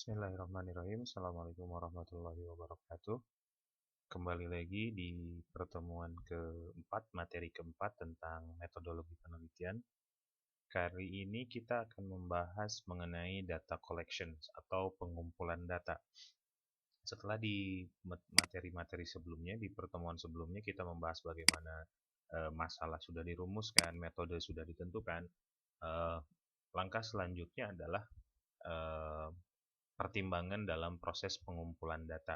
Bismillahirrahmanirrahim. Assalamualaikum warahmatullahi wabarakatuh. Kembali lagi di pertemuan keempat, materi keempat tentang metodologi penelitian. Kali ini kita akan membahas mengenai data collection atau pengumpulan data. Setelah di materi-materi sebelumnya, di pertemuan sebelumnya kita membahas bagaimana masalah sudah dirumuskan, metode sudah ditentukan. Langkah selanjutnya adalah eh, pertimbangan dalam proses pengumpulan data.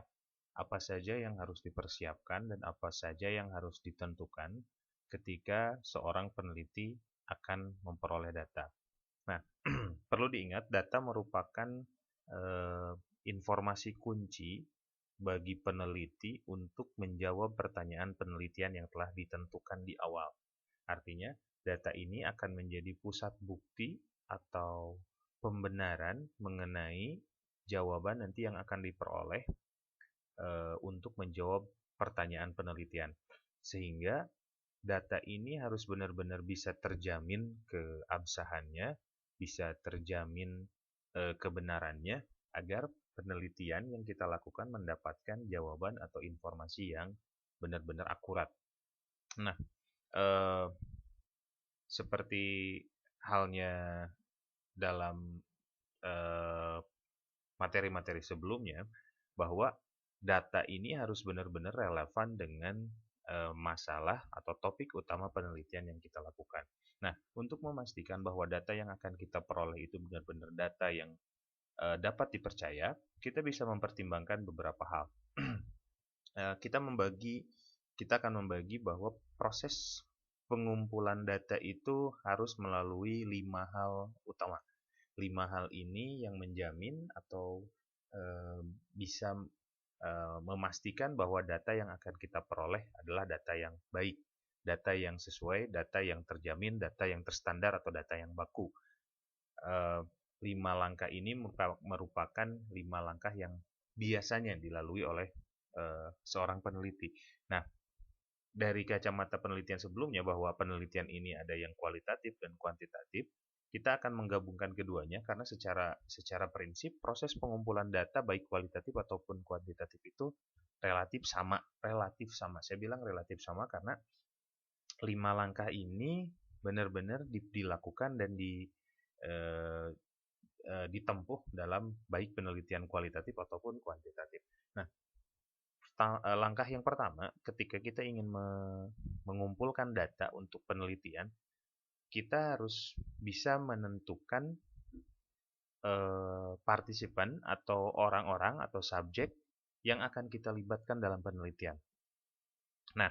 Apa saja yang harus dipersiapkan dan apa saja yang harus ditentukan ketika seorang peneliti akan memperoleh data. Nah, perlu diingat data merupakan eh, informasi kunci bagi peneliti untuk menjawab pertanyaan penelitian yang telah ditentukan di awal. Artinya, data ini akan menjadi pusat bukti atau pembenaran mengenai jawaban nanti yang akan diperoleh untuk menjawab pertanyaan penelitian. Sehingga data ini harus benar-benar bisa terjamin keabsahannya, bisa terjamin kebenarannya, agar penelitian yang kita lakukan mendapatkan jawaban atau informasi yang benar-benar akurat. Nah, eh, seperti halnya dalam materi-materi sebelumnya, bahwa data ini harus benar-benar relevan dengan masalah atau topik utama penelitian yang kita lakukan. Nah, untuk memastikan bahwa data yang akan kita peroleh itu benar-benar data yang dapat dipercaya, kita bisa mempertimbangkan beberapa hal. Kita akan membagi bahwa proses pengumpulan data itu harus melalui 5 hal utama. 5 hal ini yang menjamin atau bisa memastikan bahwa data yang akan kita peroleh adalah data yang baik, data yang sesuai, data yang terjamin, data yang terstandar atau data yang baku. 5 langkah ini merupakan 5 langkah yang biasanya dilalui oleh seorang peneliti. Nah, dari kacamata penelitian sebelumnya bahwa penelitian ini ada yang kualitatif dan kuantitatif, kita akan menggabungkan keduanya karena secara prinsip proses pengumpulan data baik kualitatif ataupun kuantitatif itu relatif sama. Saya bilang relatif sama karena 5 langkah ini benar-benar dilakukan dan ditempuh dalam baik penelitian kualitatif ataupun kuantitatif. Nah, langkah yang pertama ketika kita ingin mengumpulkan data untuk penelitian, kita harus bisa menentukan partisipan atau orang-orang atau subjek yang akan kita libatkan dalam penelitian. Nah,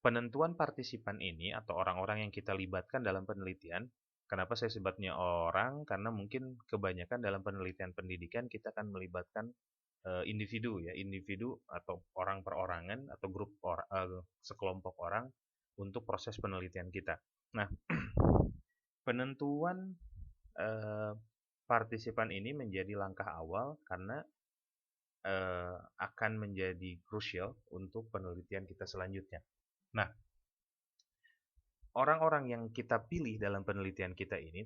penentuan partisipan ini atau orang-orang yang kita libatkan dalam penelitian, kenapa saya sebutnya orang? Karena mungkin kebanyakan dalam penelitian pendidikan kita akan melibatkan individu ya, individu atau orang perorangan atau grup sekelompok orang untuk proses penelitian kita. Nah, penentuan partisipan ini menjadi langkah awal karena akan menjadi krusial untuk penelitian kita selanjutnya. Nah, orang-orang yang kita pilih dalam penelitian kita ini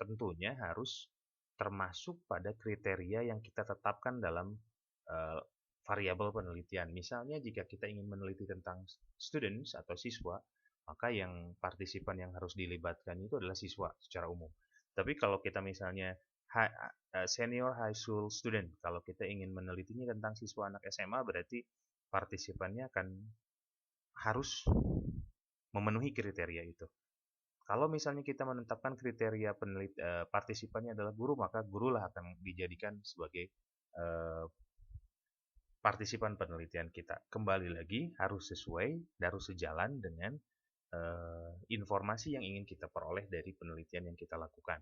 tentunya harus termasuk pada kriteria yang kita tetapkan dalam variabel penelitian. Misalnya jika kita ingin meneliti tentang students atau siswa, maka yang partisipan yang harus dilibatkan itu adalah siswa secara umum. Tapi kalau kita misalnya senior high school student, kalau kita ingin menelitinya tentang siswa anak SMA, berarti partisipannya harus memenuhi kriteria itu. Kalau misalnya kita menetapkan kriteria partisipannya adalah guru, maka gurulah akan dijadikan sebagai partisipan penelitian kita. Kembali lagi harus sesuai, harus sejalan dengan informasi yang ingin kita peroleh dari penelitian yang kita lakukan.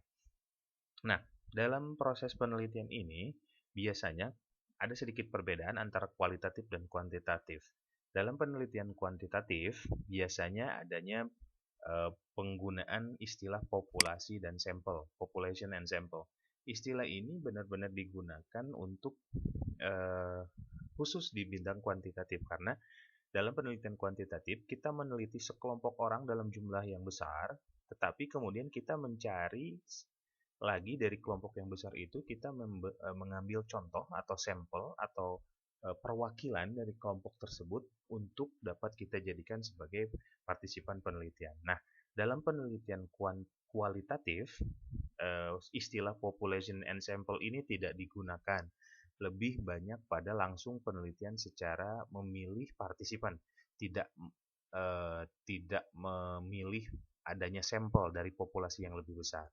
Nah, dalam proses penelitian ini biasanya ada sedikit perbedaan antara kualitatif dan kuantitatif. Dalam penelitian kuantitatif biasanya adanya penggunaan istilah populasi dan sampel, population and sample. Istilah ini benar-benar digunakan untuk khusus di bidang kuantitatif karena dalam penelitian kuantitatif kita meneliti sekelompok orang dalam jumlah yang besar, tetapi kemudian kita mencari lagi dari kelompok yang besar itu kita mengambil contoh atau sampel atau perwakilan dari kelompok tersebut untuk dapat kita jadikan sebagai partisipan penelitian. Nah, dalam penelitian kualitatif, istilah population and sample ini tidak digunakan. Lebih banyak pada langsung penelitian secara memilih partisipan, tidak memilih adanya sampel dari populasi yang lebih besar.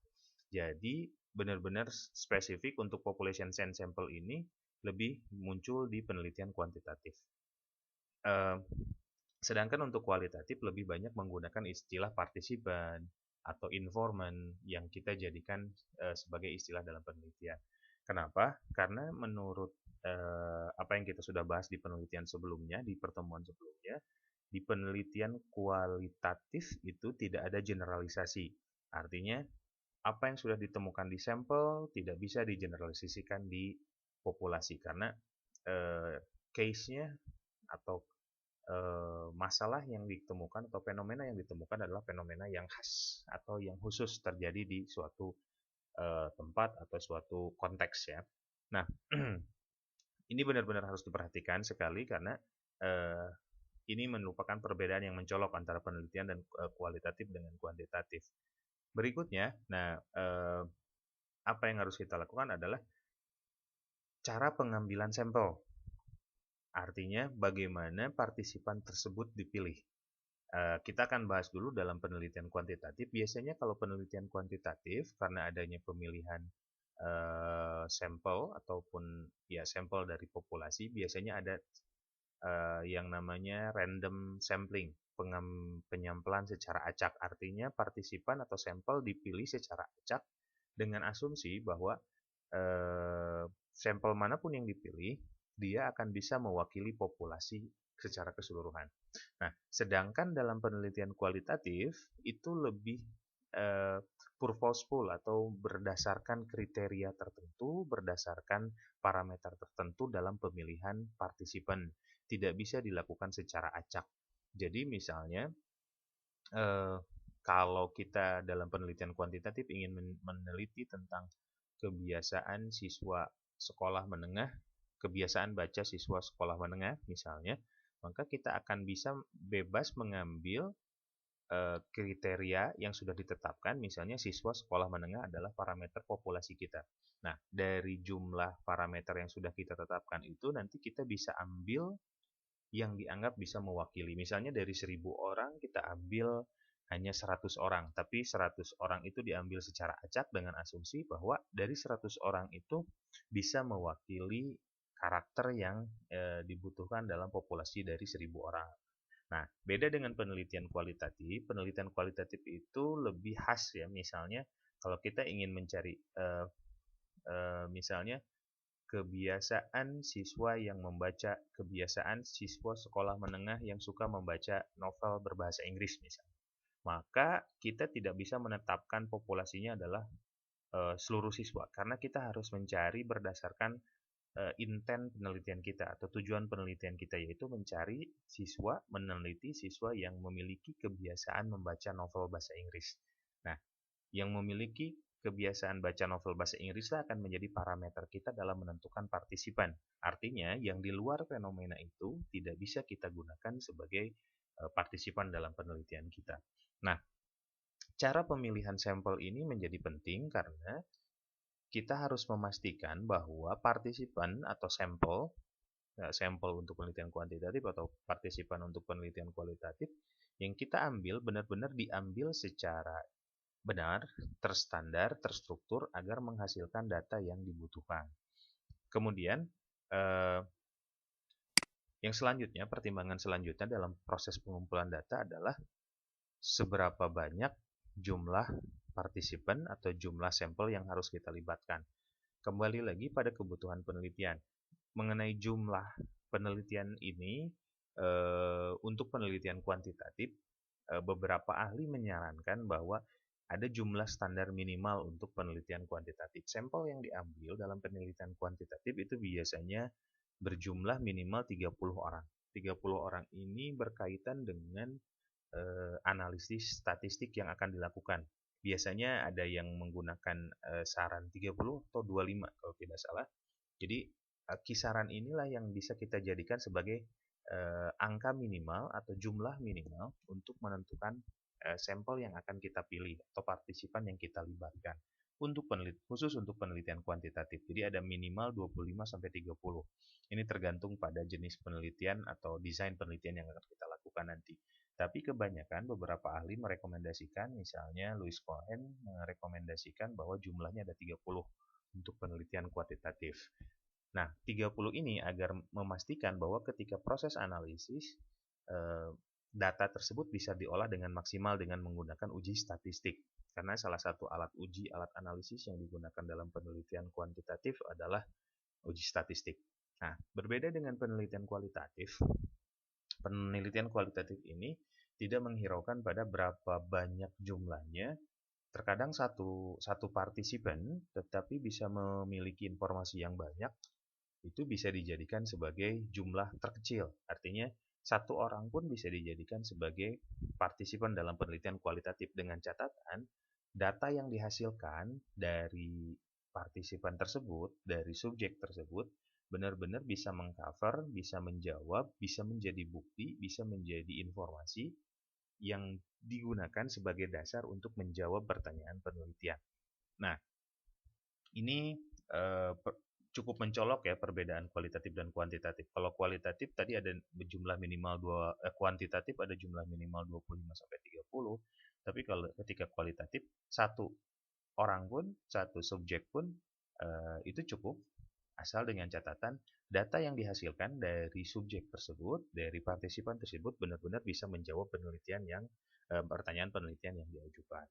Jadi benar-benar spesifik untuk population and sample ini lebih muncul di penelitian kuantitatif. Sedangkan untuk kualitatif lebih banyak menggunakan istilah partisipan atau informan yang kita jadikan sebagai istilah dalam penelitian. Kenapa? Karena menurut apa yang kita sudah bahas di penelitian sebelumnya, di pertemuan sebelumnya, di penelitian kualitatif itu tidak ada generalisasi. Artinya, apa yang sudah ditemukan di sampel tidak bisa digeneralisasikan di populasi karena case-nya atau masalah yang ditemukan atau fenomena yang ditemukan adalah fenomena yang khas atau yang khusus terjadi di suatu tempat atau suatu konteks ya. Nah, ini benar-benar harus diperhatikan sekali karena ini merupakan perbedaan yang mencolok antara penelitian dan kualitatif dengan kuantitatif. Berikutnya, nah apa yang harus kita lakukan adalah cara pengambilan sampel. Artinya bagaimana partisipan tersebut dipilih. Kita akan bahas dulu dalam penelitian kuantitatif. Biasanya kalau penelitian kuantitatif karena adanya pemilihan sampel ataupun ya sampel dari populasi, biasanya ada yang namanya random sampling, penyampelan secara acak. Artinya partisipan atau sampel dipilih secara acak dengan asumsi bahwa sampel manapun yang dipilih, dia akan bisa mewakili populasi secara keseluruhan. Nah, sedangkan dalam penelitian kualitatif itu lebih purposeful atau berdasarkan kriteria tertentu, berdasarkan parameter tertentu dalam pemilihan partisipan. Tidak bisa dilakukan secara acak. Jadi misalnya kalau kita dalam penelitian kuantitatif ingin meneliti tentang kebiasaan siswa sekolah menengah, kebiasaan baca siswa sekolah menengah misalnya, maka kita akan bisa bebas mengambil kriteria yang sudah ditetapkan, misalnya siswa sekolah menengah adalah parameter populasi kita. Nah, dari jumlah parameter yang sudah kita tetapkan itu nanti kita bisa ambil yang dianggap bisa mewakili. Misalnya dari 1000 orang kita ambil hanya 100 orang, tapi 100 orang itu diambil secara acak dengan asumsi bahwa dari 100 orang itu bisa mewakili karakter yang dibutuhkan dalam populasi dari 1000 orang. Nah, beda dengan penelitian kualitatif itu lebih khas ya. Misalnya, kalau kita ingin mencari misalnya kebiasaan siswa yang membaca, kebiasaan siswa sekolah menengah yang suka membaca novel berbahasa Inggris misalnya. Maka kita tidak bisa menetapkan populasinya adalah seluruh siswa, karena kita harus mencari berdasarkan intent penelitian kita atau tujuan penelitian kita, yaitu mencari siswa, meneliti siswa yang memiliki kebiasaan membaca novel bahasa Inggris. Nah, yang memiliki kebiasaan baca novel bahasa Inggris akan menjadi parameter kita dalam menentukan partisipan. Artinya, yang di luar fenomena itu tidak bisa kita gunakan sebagai partisipan dalam penelitian kita. Nah, cara pemilihan sampel ini menjadi penting karena kita harus memastikan bahwa partisipan atau sampel untuk penelitian kuantitatif atau partisipan untuk penelitian kualitatif yang kita ambil benar-benar diambil secara benar, terstandar, terstruktur agar menghasilkan data yang dibutuhkan. Kemudian yang selanjutnya, pertimbangan selanjutnya dalam proses pengumpulan data adalah seberapa banyak jumlah partisipan atau jumlah sampel yang harus kita libatkan. Kembali lagi pada kebutuhan penelitian. Mengenai jumlah penelitian ini, untuk penelitian kuantitatif, beberapa ahli menyarankan bahwa ada jumlah standar minimal untuk penelitian kuantitatif. Sampel yang diambil dalam penelitian kuantitatif itu biasanya berjumlah minimal 30 orang. 30 orang ini berkaitan dengan analisis statistik yang akan dilakukan. biasanya ada yang menggunakan saran 30 atau 25 kalau tidak salah. Jadi kisaran inilah yang bisa kita jadikan sebagai angka minimal atau jumlah minimal untuk menentukan sampel yang akan kita pilih atau partisipan yang kita libatkan untuk khusus untuk penelitian kuantitatif. Jadi ada minimal 25 sampai 30. Ini tergantung pada jenis penelitian atau desain penelitian yang akan kita lakukan nanti. Tapi kebanyakan beberapa ahli merekomendasikan, misalnya Louis Cohen merekomendasikan bahwa jumlahnya ada 30 untuk penelitian kuantitatif. Nah, 30 ini agar memastikan bahwa ketika proses analisis, data tersebut bisa diolah dengan maksimal dengan menggunakan uji statistik. Karena salah satu alat analisis yang digunakan dalam penelitian kuantitatif adalah uji statistik. Nah, berbeda dengan penelitian kualitatif ini tidak menghiraukan pada berapa banyak jumlahnya. Terkadang satu partisipan tetapi bisa memiliki informasi yang banyak, itu bisa dijadikan sebagai jumlah terkecil. Artinya satu orang pun bisa dijadikan sebagai partisipan dalam penelitian kualitatif dengan catatan data yang dihasilkan dari partisipan tersebut, dari subjek tersebut, benar-benar bisa mengcover, bisa menjawab, bisa menjadi bukti, bisa menjadi informasi yang digunakan sebagai dasar untuk menjawab pertanyaan penelitian. Nah, ini cukup mencolok ya perbedaan kualitatif dan kuantitatif. Kalau kualitatif tadi ada jumlah minimal kuantitatif ada jumlah minimal 25 sampai 30, tapi kalau ketika kualitatif satu orang pun, satu subjek pun itu cukup, asal dengan catatan data yang dihasilkan dari subjek tersebut, dari partisipan tersebut benar-benar bisa menjawab pertanyaan penelitian yang diajukan.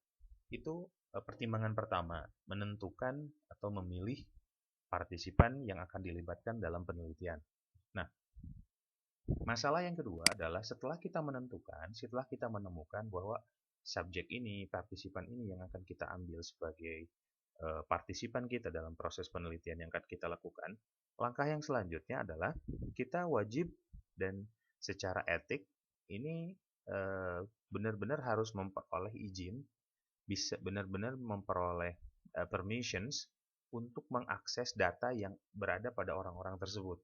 Itu pertimbangan pertama, menentukan atau memilih partisipan yang akan dilibatkan dalam penelitian. Nah, masalah yang kedua adalah setelah kita menemukan bahwa subjek ini, partisipan ini yang akan kita ambil sebagai partisipan kita dalam proses penelitian yang akan kita lakukan, langkah yang selanjutnya adalah kita wajib dan secara etik ini benar-benar harus memperoleh izin, bisa benar-benar memperoleh permissions untuk mengakses data yang berada pada orang-orang tersebut.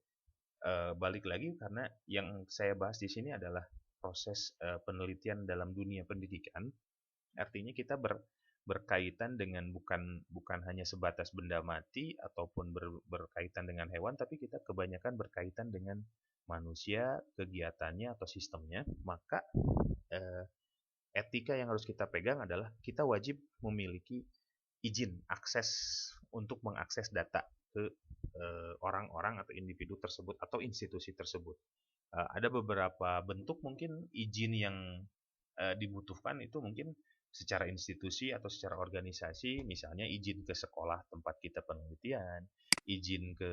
Balik lagi karena yang saya bahas di sini adalah proses penelitian dalam dunia pendidikan. Artinya kita berkaitan dengan bukan hanya sebatas benda mati ataupun berkaitan dengan hewan, tapi kita kebanyakan berkaitan dengan manusia, kegiatannya atau sistemnya. Maka etika yang harus kita pegang adalah kita wajib memiliki izin akses untuk mengakses data ke orang-orang atau individu tersebut atau institusi tersebut. Ada beberapa bentuk mungkin izin yang dibutuhkan itu mungkin secara institusi atau secara organisasi, misalnya izin ke sekolah tempat kita penelitian, izin ke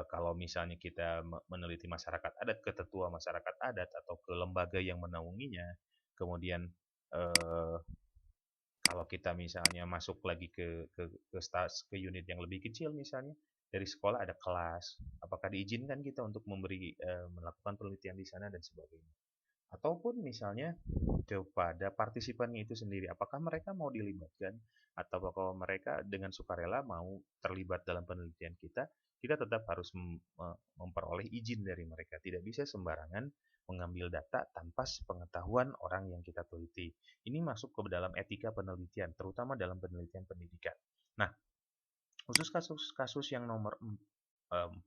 kalau misalnya kita meneliti masyarakat adat, ke tetua masyarakat adat atau ke lembaga yang menaunginya. Kemudian kalau kita misalnya masuk lagi ke unit yang lebih kecil, misalnya dari sekolah ada kelas, apakah diizinkan kita untuk melakukan penelitian di sana dan sebagainya. Ataupun misalnya kepada partisipannya itu sendiri, apakah mereka mau dilibatkan atau apakah mereka dengan sukarela mau terlibat dalam penelitian kita tetap harus memperoleh izin dari mereka. Tidak bisa sembarangan mengambil data tanpa sepengetahuan orang yang kita teliti. Ini masuk ke dalam etika penelitian, terutama dalam penelitian pendidikan. Nah, khusus kasus yang nomor 4,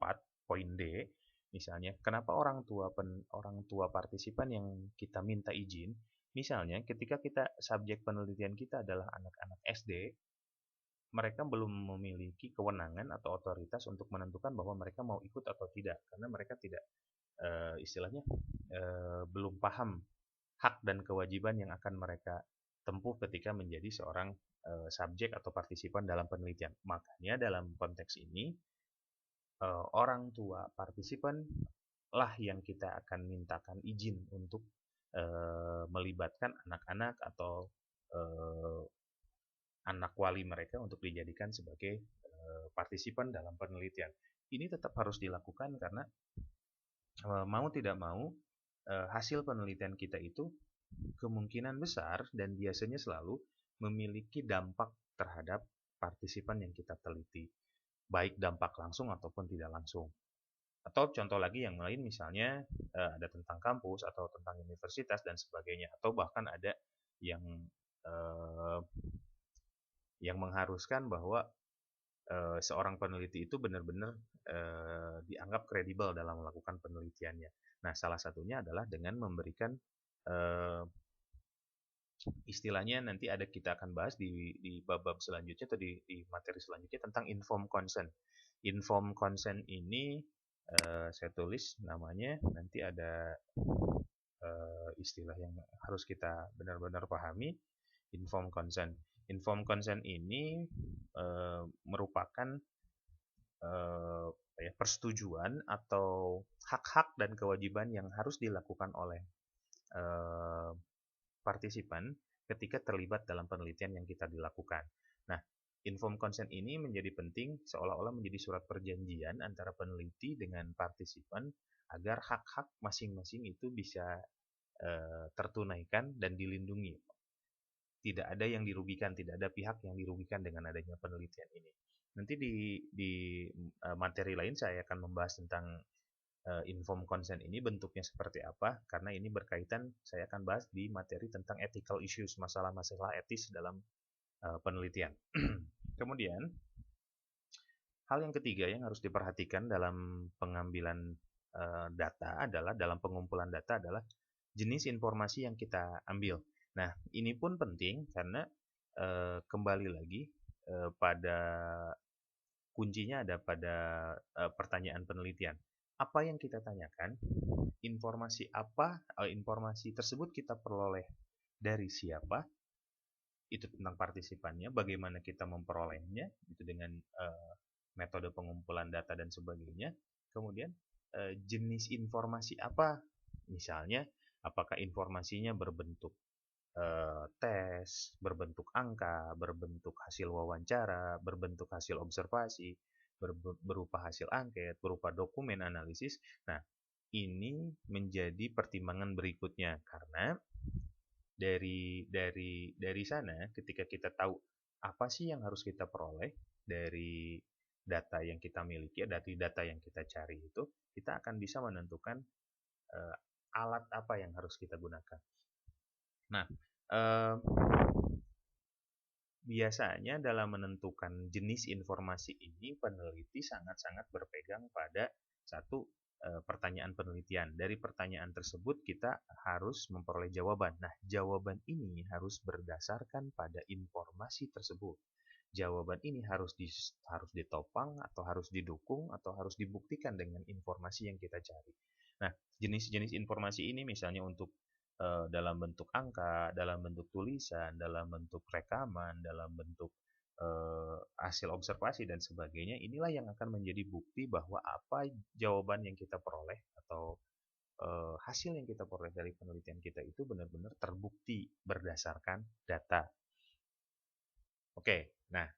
poin D, misalnya, kenapa orang tua partisipan yang kita minta izin, misalnya ketika subjek penelitian kita adalah anak-anak SD, mereka belum memiliki kewenangan atau otoritas untuk menentukan bahwa mereka mau ikut atau tidak, karena mereka tidak istilahnya belum paham hak dan kewajiban yang akan mereka tempuh ketika menjadi seorang subjek atau partisipan dalam penelitian. Makanya dalam konteks ini orang tua partisipan lah yang kita akan mintakan izin untuk melibatkan anak-anak atau anak wali mereka untuk dijadikan sebagai partisipan dalam penelitian. Ini tetap harus dilakukan karena mau tidak mau hasil penelitian kita itu kemungkinan besar dan biasanya selalu memiliki dampak terhadap partisipan yang kita teliti, baik dampak langsung ataupun tidak langsung. Atau contoh lagi yang lain misalnya ada tentang kampus atau tentang universitas dan sebagainya, atau bahkan ada yang eh, mengharuskan bahwa seorang peneliti itu benar-benar dianggap kredibel dalam melakukan penelitiannya. Nah, salah satunya adalah dengan memberikan eh, istilahnya nanti kita akan bahas di bab-bab selanjutnya atau di materi selanjutnya tentang informed consent. Informed consent ini saya tulis namanya, nanti ada istilah yang harus kita benar-benar pahami, informed consent. Informed consent ini merupakan persetujuan atau hak-hak dan kewajiban yang harus dilakukan oleh partisipan ketika terlibat dalam penelitian yang kita dilakukan. Nah, informed consent ini menjadi penting seolah-olah menjadi surat perjanjian antara peneliti dengan partisipan agar hak-hak masing-masing itu bisa tertunaikan dan dilindungi. Tidak ada yang dirugikan, tidak ada pihak yang dirugikan dengan adanya penelitian ini. Nanti di materi lain saya akan membahas tentang informed consent ini bentuknya seperti apa, karena ini berkaitan, saya akan bahas di materi tentang ethical issues, masalah-masalah etis dalam penelitian. Kemudian, hal yang ketiga yang harus diperhatikan dalam pengambilan data adalah, dalam pengumpulan data adalah jenis informasi yang kita ambil. Nah, ini pun penting karena kembali lagi pada kuncinya ada pada pertanyaan penelitian. Apa yang kita tanyakan, informasi apa, informasi tersebut kita peroleh dari siapa, itu tentang partisipannya, bagaimana kita memperolehnya, itu dengan metode pengumpulan data dan sebagainya. Kemudian jenis informasi apa, misalnya apakah informasinya berbentuk tes, berbentuk angka, berbentuk hasil wawancara, berbentuk hasil observasi, berupa hasil angket, berupa dokumen analisis. Nah, ini menjadi pertimbangan berikutnya karena dari sana ketika kita tahu apa sih yang harus kita peroleh dari data yang kita miliki, dari data yang kita cari itu, kita akan bisa menentukan alat apa yang harus kita gunakan. Nah, biasanya dalam menentukan jenis informasi ini, peneliti sangat-sangat berpegang pada satu pertanyaan penelitian. Dari pertanyaan tersebut kita harus memperoleh jawaban. Nah, jawaban ini harus berdasarkan pada informasi tersebut. Jawaban ini harus ditopang atau harus didukung atau harus dibuktikan dengan informasi yang kita cari. Nah, jenis-jenis informasi ini misalnya untuk dalam bentuk angka, dalam bentuk tulisan, dalam bentuk rekaman, dalam bentuk hasil observasi dan sebagainya, inilah yang akan menjadi bukti bahwa apa jawaban yang kita peroleh atau hasil yang kita peroleh dari penelitian kita itu benar-benar terbukti berdasarkan data. Oke, nah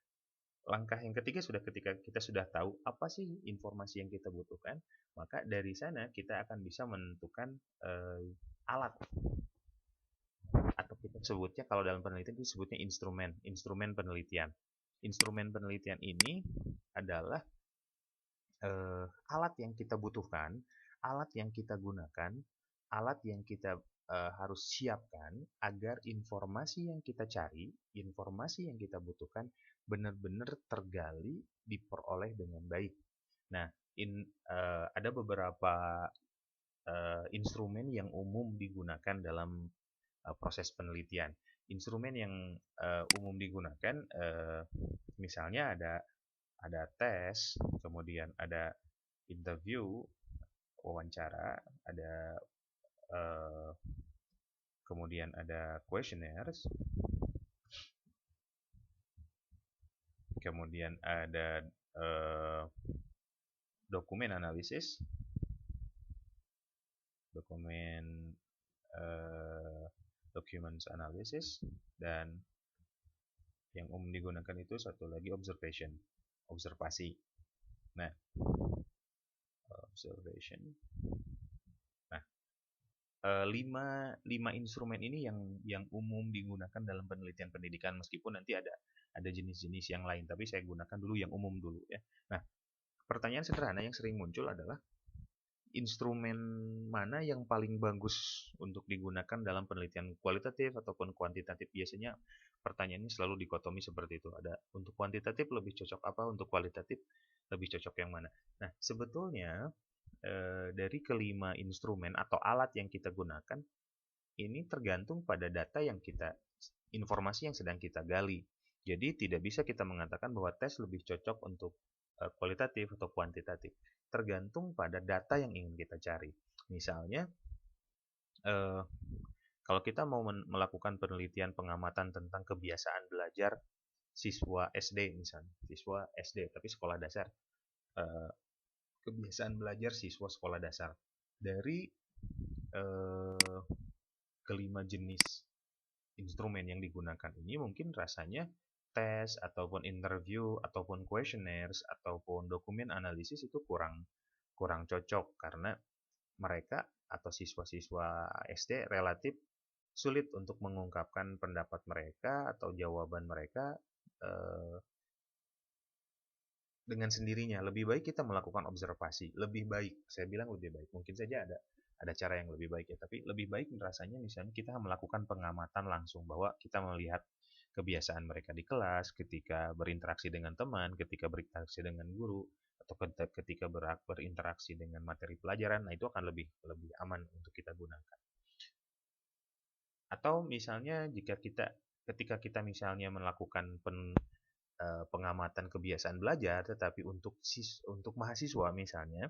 langkah yang ketiga ketika kita sudah tahu apa sih informasi yang kita butuhkan, maka dari sana kita akan bisa menentukan alat, atau kita sebutnya kalau dalam penelitian itu sebutnya instrumen penelitian. Instrumen penelitian ini adalah alat yang kita butuhkan, alat yang kita gunakan, alat yang kita harus siapkan agar informasi yang kita cari, informasi yang kita butuhkan benar-benar tergali, diperoleh dengan baik. Nah, ada beberapa instrumen yang umum digunakan dalam proses penelitian. Instrumen yang umum digunakan misalnya ada tes, kemudian ada interview, wawancara, ada kemudian ada questionnaires, kemudian ada dokumen analisis, documents analysis, dan yang umum digunakan itu satu lagi observasi. Nah, observation. Nah, lima instrumen ini yang umum digunakan dalam penelitian pendidikan, meskipun nanti ada jenis-jenis yang lain, tapi saya gunakan dulu yang umum dulu ya. Nah, pertanyaan sederhana yang sering muncul adalah instrumen mana yang paling bagus untuk digunakan dalam penelitian kualitatif ataupun kuantitatif. Biasanya pertanyaannya selalu dikotomi seperti itu. Ada untuk kuantitatif lebih cocok apa, untuk kualitatif lebih cocok yang mana. Nah, sebetulnya dari kelima instrumen atau alat yang kita gunakan, ini tergantung pada data yang informasi yang sedang kita gali. Jadi tidak bisa kita mengatakan bahwa tes lebih cocok untuk kualitatif atau kuantitatif. Tergantung pada data yang ingin kita cari. Misalnya, kalau kita mau melakukan penelitian pengamatan tentang kebiasaan belajar siswa SD misalnya, siswa SD tapi sekolah dasar, kebiasaan belajar siswa sekolah dasar dari kelima jenis instrumen yang digunakan ini, mungkin rasanya tes ataupun interview ataupun questionnaires ataupun dokumen analisis itu kurang cocok, karena mereka atau siswa-siswa SD relatif sulit untuk mengungkapkan pendapat mereka atau jawaban mereka dengan sendirinya. Lebih baik kita melakukan observasi. Lebih baik, saya bilang lebih baik. Mungkin saja ada cara yang lebih baik ya, tapi lebih baik rasanya misalnya kita melakukan pengamatan langsung, bahwa kita melihat kebiasaan mereka di kelas, ketika berinteraksi dengan teman, ketika berinteraksi dengan guru, atau ketika berinteraksi dengan materi pelajaran. Nah, itu akan lebih aman untuk kita gunakan. Atau misalnya ketika kita misalnya melakukan pengamatan kebiasaan belajar, tetapi untuk mahasiswa misalnya,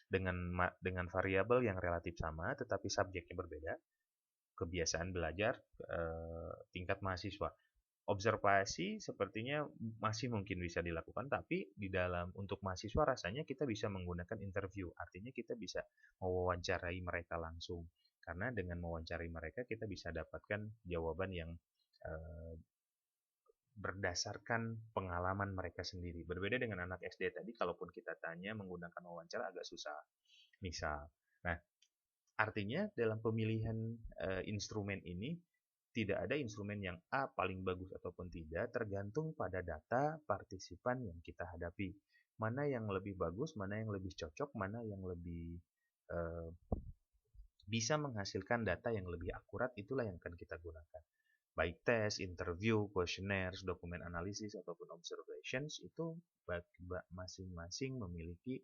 dengan variabel yang relatif sama tetapi subjeknya berbeda, kebiasaan belajar tingkat mahasiswa, observasi sepertinya masih mungkin bisa dilakukan, tapi untuk mahasiswa rasanya kita bisa menggunakan interview. Artinya kita bisa mewawancarai mereka langsung, karena dengan mewawancarai mereka kita bisa dapatkan jawaban yang berdasarkan pengalaman mereka sendiri. Berbeda dengan anak SD tadi, kalaupun kita tanya menggunakan wawancara agak susah. Misal, nah, artinya dalam pemilihan instrumen ini tidak ada instrumen yang A paling bagus ataupun tidak, tergantung pada data partisipan yang kita hadapi. Mana yang lebih bagus, mana yang lebih cocok, mana yang lebih bisa menghasilkan data yang lebih akurat, itulah yang akan kita gunakan. Baik tes, interview, questionnaires, dokumen analisis, ataupun observations, itu masing-masing memiliki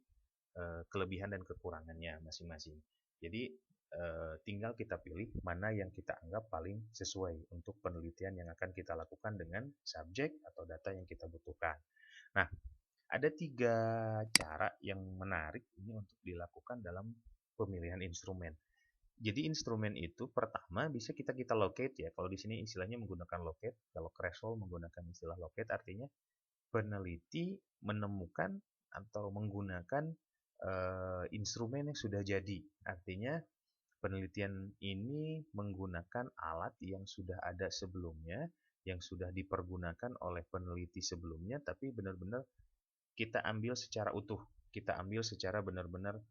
kelebihan dan kekurangannya masing-masing. Jadi tinggal kita pilih mana yang kita anggap paling sesuai untuk penelitian yang akan kita lakukan dengan subjek atau data yang kita butuhkan. Nah, ada 3 cara yang menarik ini untuk dilakukan dalam pemilihan instrumen. Jadi instrumen itu pertama bisa kita locate ya. Kalau di sini istilahnya menggunakan locate, kalau Creswell menggunakan istilah locate, artinya peneliti menemukan atau menggunakan instrumen yang sudah jadi. Artinya penelitian ini menggunakan alat yang sudah ada sebelumnya, yang sudah dipergunakan oleh peneliti sebelumnya, tapi benar-benar kita ambil secara utuh, kita ambil secara benar-benar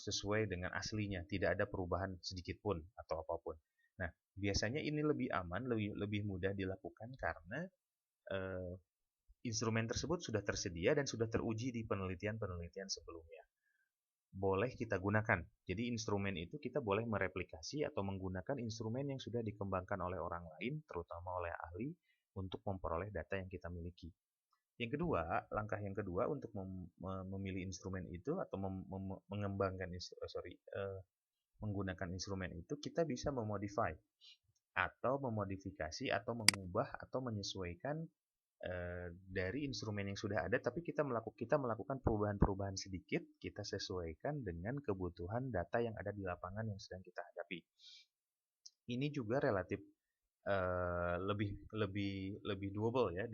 sesuai dengan aslinya, tidak ada perubahan sedikit pun atau apapun. Nah, biasanya ini lebih aman, lebih mudah dilakukan karena instrumen tersebut sudah tersedia dan sudah teruji di penelitian-penelitian sebelumnya. Boleh kita gunakan. Jadi instrumen itu kita boleh mereplikasi atau menggunakan instrumen yang sudah dikembangkan oleh orang lain, terutama oleh ahli, untuk memperoleh data yang kita miliki. Yang kedua, langkah yang kedua untuk memilih instrumen itu atau menggunakan instrumen itu, kita bisa memodify atau memodifikasi atau mengubah atau menyesuaikan dari instrumen yang sudah ada, tapi kita melakukan perubahan-perubahan sedikit, kita sesuaikan dengan kebutuhan data yang ada di lapangan yang sedang kita hadapi. Ini juga relatif lebih doable ya,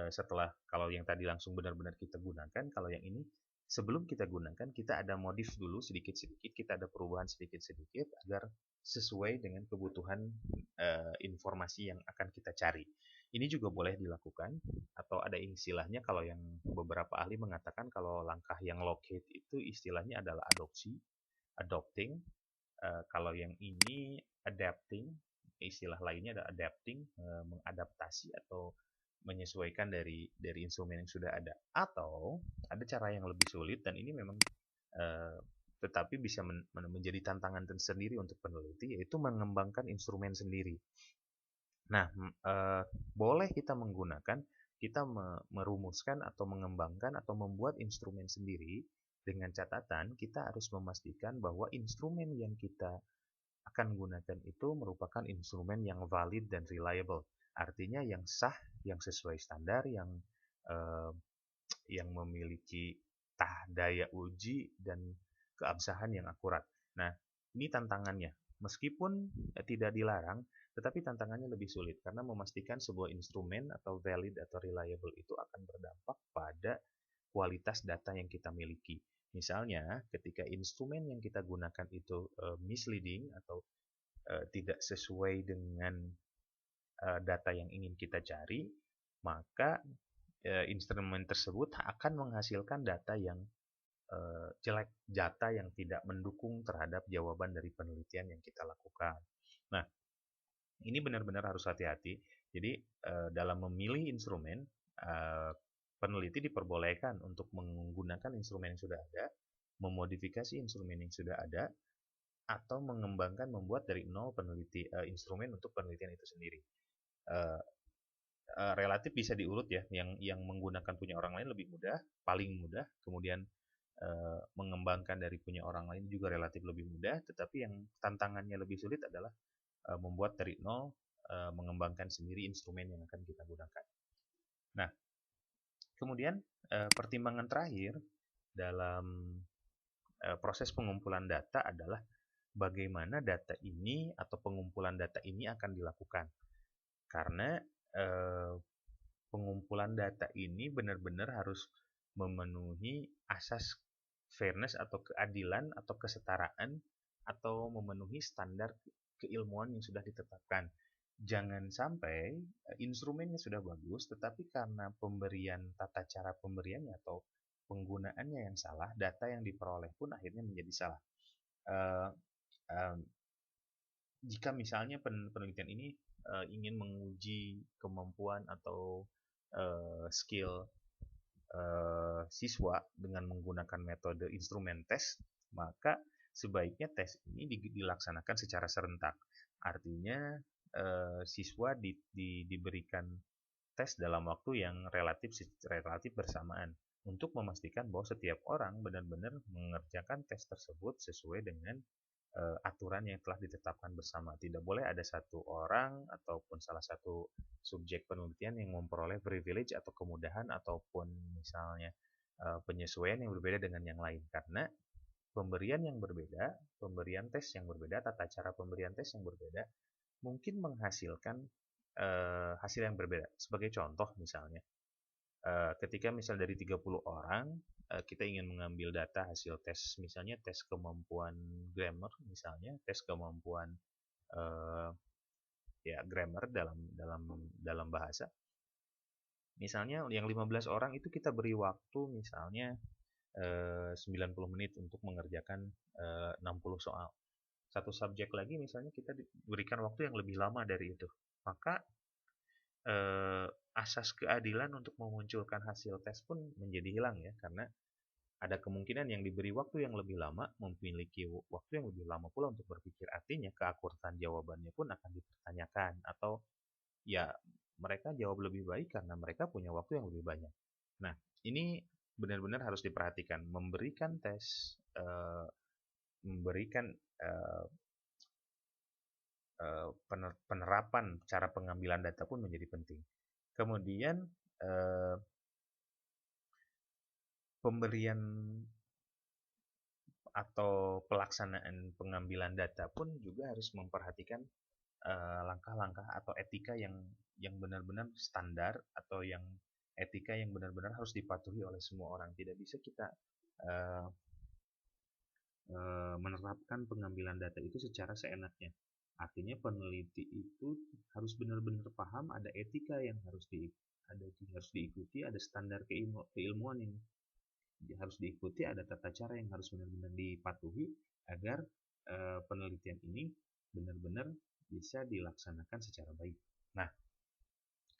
setelah kalau yang tadi langsung benar-benar kita gunakan. Kalau yang ini sebelum kita gunakan, kita ada modif dulu sedikit-sedikit, kita ada perubahan sedikit-sedikit agar sesuai dengan kebutuhan informasi yang akan kita cari. Ini juga boleh dilakukan, atau ada istilahnya, kalau yang beberapa ahli mengatakan kalau langkah yang locate itu istilahnya adalah adopting, Kalau yang ini adapting, istilah lainnya adalah adapting, mengadaptasi atau menyesuaikan dari instrumen yang sudah ada. Atau ada cara yang lebih sulit dan ini memang tetapi bisa menjadi tantangan tersendiri untuk peneliti, yaitu mengembangkan instrumen sendiri. Nah, boleh kita merumuskan atau mengembangkan atau membuat instrumen sendiri dengan catatan kita harus memastikan bahwa instrumen yang kita akan gunakan itu merupakan instrumen yang valid dan reliable. Artinya yang sah, yang sesuai standar, eh, yang memiliki daya uji dan keabsahan yang akurat. Nah, ini tantangannya. Meskipun tidak dilarang, tetapi tantangannya lebih sulit karena memastikan sebuah instrumen atau valid atau reliable itu akan berdampak pada kualitas data yang kita miliki. Misalnya, ketika instrumen yang kita gunakan itu misleading atau tidak sesuai dengan data yang ingin kita cari, maka instrumen tersebut akan menghasilkan data yang jelek, data yang tidak mendukung terhadap jawaban dari penelitian yang kita lakukan. Nah, ini benar-benar harus hati-hati. Jadi, dalam memilih instrumen, peneliti diperbolehkan untuk menggunakan instrumen yang sudah ada, memodifikasi instrumen yang sudah ada, atau mengembangkan, membuat dari nol instrumen untuk penelitian itu sendiri. Relatif bisa diurut ya, yang menggunakan punya orang lain lebih mudah, paling mudah, kemudian mengembangkan dari punya orang lain juga relatif lebih mudah, tetapi yang tantangannya lebih sulit adalah membuat dari nol, mengembangkan sendiri instrumen yang akan kita gunakan. Nah, kemudian pertimbangan terakhir dalam proses pengumpulan data adalah bagaimana data ini atau pengumpulan data ini akan dilakukan. Karena pengumpulan data ini benar-benar harus memenuhi asas fairness atau keadilan atau kesetaraan atau memenuhi standar keilmuan yang sudah ditetapkan. Jangan sampai instrumennya sudah bagus, tetapi karena pemberian tata cara pemberiannya atau penggunaannya yang salah, data yang diperoleh pun akhirnya menjadi salah. Uh, uh, Jika misalnya penelitian ini ingin menguji kemampuan atau skill siswa dengan menggunakan metode instrumen tes, maka sebaiknya tes ini dilaksanakan secara serentak. Artinya siswa diberikan tes dalam waktu yang relatif bersamaan untuk memastikan bahwa setiap orang benar-benar mengerjakan tes tersebut sesuai dengan aturan yang telah ditetapkan bersama. Tidak boleh ada satu orang ataupun salah satu subjek penelitian yang memperoleh privilege atau kemudahan ataupun misalnya penyesuaian yang berbeda dengan yang lain, karena pemberian yang berbeda, pemberian tes yang berbeda, tata cara pemberian tes yang berbeda mungkin menghasilkan hasil yang berbeda. Sebagai contoh misalnya, ketika misal dari 30 orang kita ingin mengambil data hasil tes, misalnya tes kemampuan grammar, misalnya tes kemampuan ya grammar dalam bahasa. Misalnya yang 15 orang itu kita beri waktu misalnya 90 menit untuk mengerjakan 60 soal. Satu subjek lagi misalnya kita diberikan waktu yang lebih lama dari itu. Maka asas keadilan untuk memunculkan hasil tes pun menjadi hilang ya, karena ada kemungkinan yang diberi waktu yang lebih lama memiliki waktu yang lebih lama pula untuk berpikir, artinya keakuratan jawabannya pun akan dipertanyakan, atau ya mereka jawab lebih baik karena mereka punya waktu yang lebih banyak. Nah, ini benar-benar harus diperhatikan. Memberikan tes, memberikan penerapan cara pengambilan data pun menjadi penting. Kemudian pemberian atau pelaksanaan pengambilan data pun juga harus memperhatikan langkah-langkah atau etika yang benar-benar standar, atau yang etika yang benar-benar harus dipatuhi oleh semua orang. Tidak bisa kita menerapkan pengambilan data itu secara seenaknya. Artinya peneliti itu harus benar-benar paham ada etika yang harus diikuti, ada standar keilmuan yang harus diikuti, ada tata cara yang harus benar-benar dipatuhi agar penelitian ini benar-benar bisa dilaksanakan secara baik. Nah,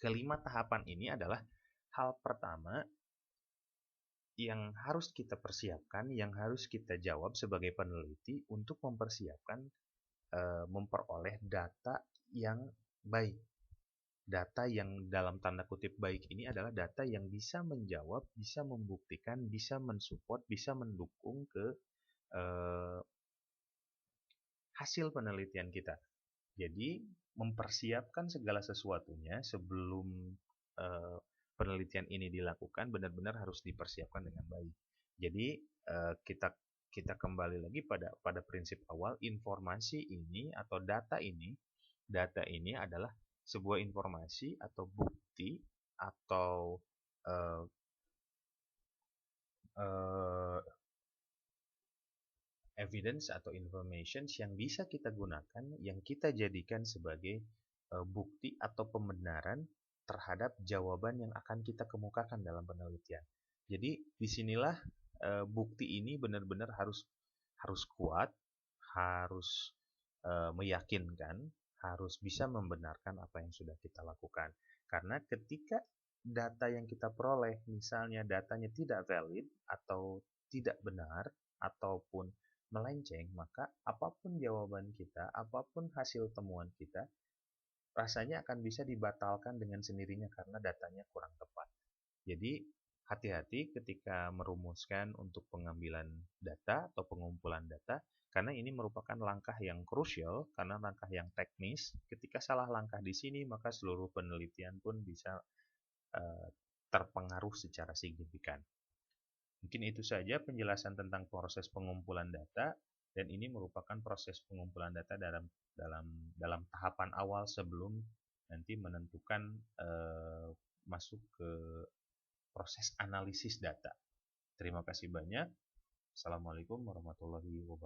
kelima tahapan ini adalah hal pertama yang harus kita persiapkan, yang harus kita jawab sebagai peneliti untuk mempersiapkan memperoleh data yang baik. Data yang dalam tanda kutip baik ini adalah data yang bisa menjawab, bisa membuktikan, bisa mensupport, bisa mendukung ke hasil penelitian kita. Jadi mempersiapkan segala sesuatunya sebelum penelitian ini dilakukan benar-benar harus dipersiapkan dengan baik. Jadi kita kita kembali lagi pada prinsip awal, informasi ini atau data ini adalah sebuah informasi atau bukti atau uh, uh, evidence atau information yang bisa kita gunakan, yang kita jadikan sebagai bukti atau pembenaran terhadap jawaban yang akan kita kemukakan dalam penelitian. Jadi disinilah bukti ini benar-benar harus kuat, harus meyakinkan, harus bisa membenarkan apa yang sudah kita lakukan. Karena ketika data yang kita peroleh, misalnya datanya tidak valid atau tidak benar, ataupun melenceng, maka apapun jawaban kita, apapun hasil temuan kita, rasanya akan bisa dibatalkan dengan sendirinya karena datanya kurang tepat. Jadi, hati-hati ketika merumuskan untuk pengambilan data atau pengumpulan data, karena ini merupakan langkah yang krusial, karena langkah yang teknis. Ketika salah langkah di sini, maka seluruh penelitian pun bisa terpengaruh secara signifikan. Mungkin itu saja penjelasan tentang proses pengumpulan data, dan ini merupakan proses pengumpulan data dalam tahapan awal sebelum nanti menentukan masuk ke proses analisis data. Terima kasih banyak. Assalamualaikum warahmatullahi wabarakatuh.